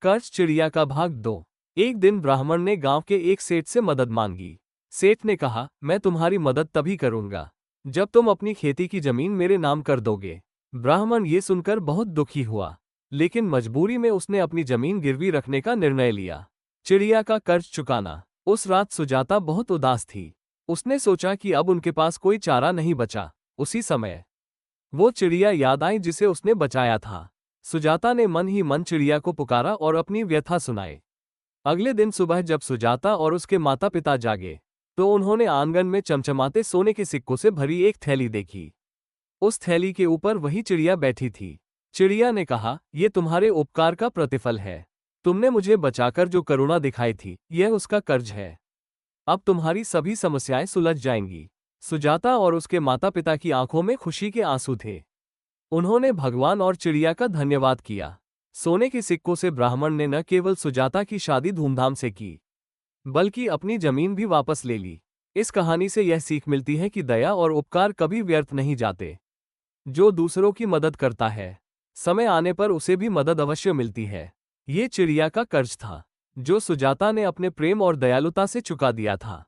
कर्ज चिड़िया का भाग 2। एक दिन ब्राह्मण ने गांव के एक सेठ से मदद मांगी। सेठ ने कहा, मैं तुम्हारी मदद तभी करूंगा जब तुम अपनी खेती की जमीन मेरे नाम कर दोगे। ब्राह्मण ये सुनकर बहुत दुखी हुआ, लेकिन मजबूरी में उसने अपनी जमीन गिरवी रखने का निर्णय लिया। चिड़िया का कर्ज चुकाना। उस रात सुजाता बहुत उदास थी। उसने सोचा कि अब उनके पास कोई चारा नहीं बचा। उसी समय वो चिड़िया याद आई जिसे उसने बचाया था। सुजाता ने मन ही मन चिड़िया को पुकारा और अपनी व्यथा सुनाई। अगले दिन सुबह जब सुजाता और उसके माता पिता जागे, तो उन्होंने आंगन में चमचमाते सोने के सिक्कों से भरी एक थैली देखी। उस थैली के ऊपर वही चिड़िया बैठी थी। चिड़िया ने कहा, ये तुम्हारे उपकार का प्रतिफल है। तुमने मुझे बचाकर जो करुणा दिखाई थी, यह उसका कर्ज है। अब तुम्हारी सभी समस्याएं सुलझ जाएंगी। सुजाता और उसके माता पिता की आंखों में खुशी के आंसू थे। उन्होंने भगवान और चिड़िया का धन्यवाद किया। सोने के सिक्कों से ब्राह्मण ने न केवल सुजाता की शादी धूमधाम से की, बल्कि अपनी जमीन भी वापस ले ली। इस कहानी से यह सीख मिलती है कि दया और उपकार कभी व्यर्थ नहीं जाते। जो दूसरों की मदद करता है, समय आने पर उसे भी मदद अवश्य मिलती है। ये चिड़िया का कर्ज था, जो सुजाता ने अपने प्रेम और दयालुता से चुका दिया था।